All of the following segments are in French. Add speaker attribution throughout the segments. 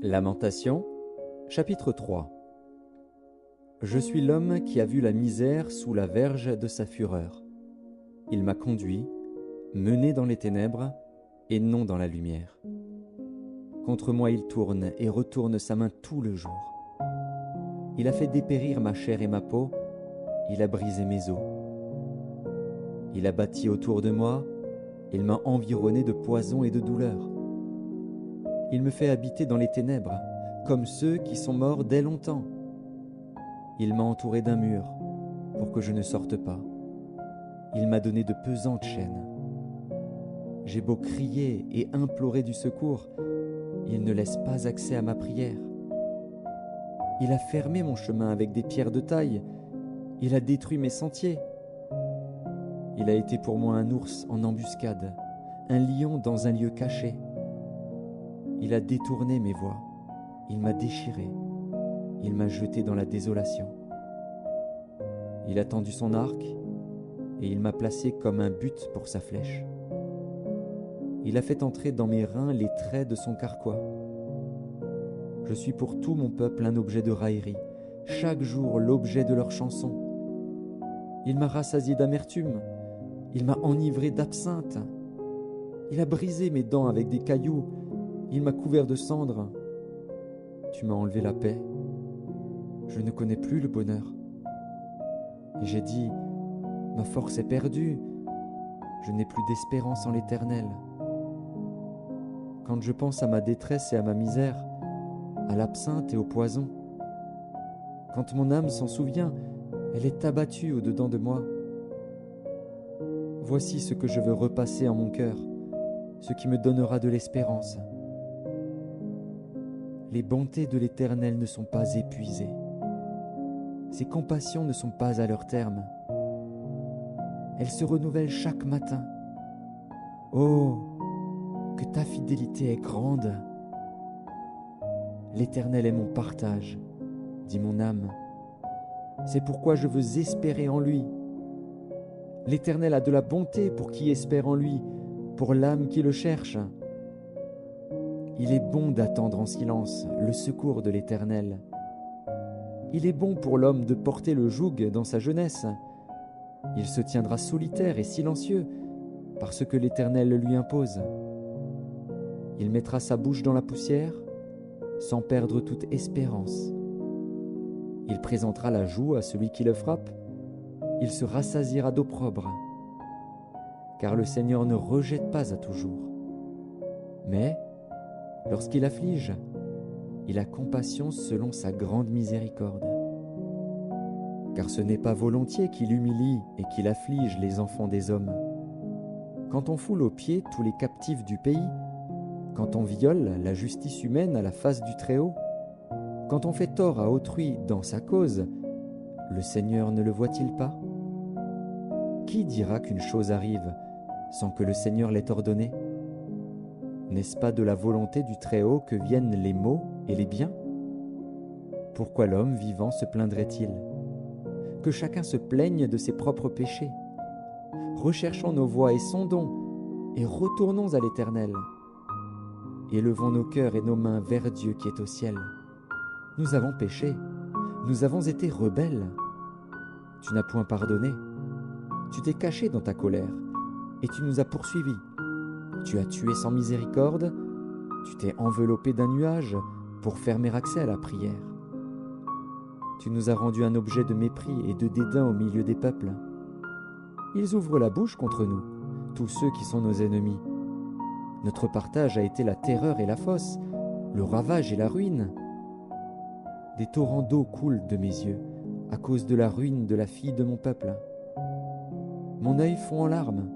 Speaker 1: Lamentations, chapitre 3. Je suis l'homme qui a vu la misère sous la verge de sa fureur. Il m'a conduit, mené dans les ténèbres, et non dans la lumière. Contre moi il tourne et retourne sa main tout le jour. Il a fait dépérir ma chair et ma peau, il a brisé mes os. Il a bâti autour de moi, il m'a environné de poison et de douleur. Il me fait habiter dans les ténèbres, comme ceux qui sont morts dès longtemps. Il m'a entouré d'un mur, pour que je ne sorte pas. Il m'a donné de pesantes chaînes. J'ai beau crier et implorer du secours, il ne laisse pas accès à ma prière. Il a fermé mon chemin avec des pierres de taille, il a détruit mes sentiers. Il a été pour moi un ours en embuscade, un lion dans un lieu caché. Il a détourné mes voies, il m'a déchiré, il m'a jeté dans la désolation. Il a tendu son arc et il m'a placé comme un but pour sa flèche. Il a fait entrer dans mes reins les traits de son carquois. Je suis pour tout mon peuple un objet de raillerie, chaque jour l'objet de leurs chansons. Il m'a rassasié d'amertume, il m'a enivré d'absinthe. Il a brisé mes dents avec des cailloux, il m'a couvert de cendres. Tu m'as enlevé la paix, je ne connais plus le bonheur. Et j'ai dit, ma force est perdue, je n'ai plus d'espérance en l'Éternel. Quand je pense à ma détresse et à ma misère, à l'absinthe et au poison, quand mon âme s'en souvient, elle est abattue au-dedans de moi. Voici ce que je veux repasser en mon cœur, ce qui me donnera de l'espérance. Les bontés de l'Éternel ne sont pas épuisées. Ses compassions ne sont pas à leur terme. Elles se renouvellent chaque matin. Oh, que ta fidélité est grande! L'Éternel est mon partage, dit mon âme. C'est pourquoi je veux espérer en lui. L'Éternel a de la bonté pour qui espère en lui, pour l'âme qui le cherche. Il est bon d'attendre en silence le secours de l'Éternel. Il est bon pour l'homme de porter le joug dans sa jeunesse. Il se tiendra solitaire et silencieux parce que l'Éternel le lui impose. Il mettra sa bouche dans la poussière sans perdre toute espérance. Il présentera la joue à celui qui le frappe. Il se rassasiera d'opprobre. Car le Seigneur ne rejette pas à toujours. Mais, lorsqu'il afflige, il a compassion selon sa grande miséricorde. Car ce n'est pas volontiers qu'il humilie et qu'il afflige les enfants des hommes. Quand on foule aux pieds tous les captifs du pays, quand on viole la justice humaine à la face du Très-Haut, quand on fait tort à autrui dans sa cause, le Seigneur ne le voit-il pas? Qui dira qu'une chose arrive sans que le Seigneur l'ait ordonnée? N'est-ce pas de la volonté du Très-Haut que viennent les maux et les biens? Pourquoi l'homme vivant se plaindrait-il? Que chacun se plaigne de ses propres péchés. Recherchons nos voies et sondons, et retournons à l'Éternel. Élevons nos cœurs et nos mains vers Dieu qui est au ciel. Nous avons péché, nous avons été rebelles. Tu n'as point pardonné. Tu t'es caché dans ta colère, et tu nous as poursuivis. Tu as tué sans miséricorde, tu t'es enveloppé d'un nuage pour fermer accès à la prière. Tu nous as rendus un objet de mépris et de dédain au milieu des peuples. Ils ouvrent la bouche contre nous, tous ceux qui sont nos ennemis. Notre partage a été la terreur et la fosse, le ravage et la ruine. Des torrents d'eau coulent de mes yeux, à cause de la ruine de la fille de mon peuple. Mon œil fond en larmes,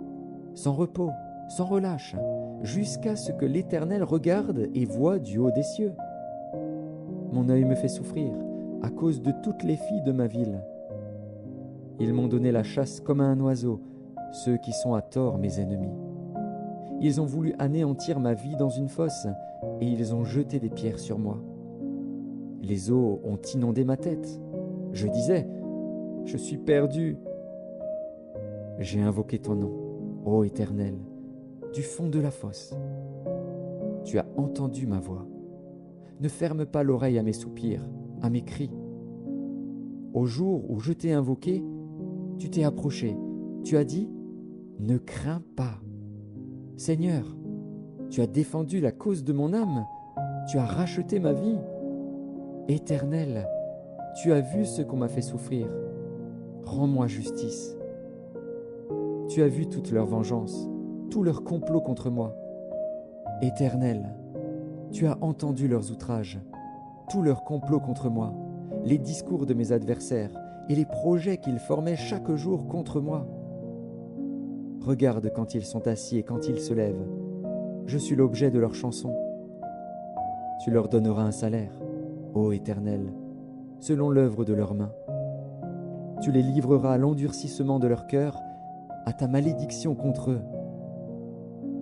Speaker 1: sans repos, sans relâche, jusqu'à ce que l'Éternel regarde et voie du haut des cieux. Mon œil me fait souffrir, à cause de toutes les filles de ma ville. Ils m'ont donné la chasse comme à un oiseau, ceux qui sont à tort mes ennemis. Ils ont voulu anéantir ma vie dans une fosse, et ils ont jeté des pierres sur moi. Les eaux ont inondé ma tête. Je disais, je suis perdu. J'ai invoqué ton nom, ô Éternel, du fond de la fosse. Tu as entendu ma voix. Ne ferme pas l'oreille à mes soupirs, à mes cris. Au jour où je t'ai invoqué, tu t'es approché. Tu as dit, ne crains pas. Seigneur, tu as défendu la cause de mon âme. Tu as racheté ma vie. Éternel, tu as vu ce qu'on m'a fait souffrir. Rends-moi justice. Tu as vu toute leur vengeance, tout leur complot contre moi. Éternel, tu as entendu leurs outrages, tout leur complot contre moi, les discours de mes adversaires et les projets qu'ils formaient chaque jour contre moi. Regarde quand ils sont assis et quand ils se lèvent. Je suis l'objet de leurs chansons. Tu leur donneras un salaire, ô Éternel, selon l'œuvre de leurs mains. Tu les livreras à l'endurcissement de leur cœur, à ta malédiction contre eux.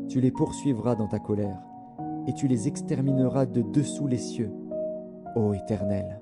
Speaker 1: Tu les poursuivras dans ta colère, et tu les extermineras de dessous les cieux, ô Éternel.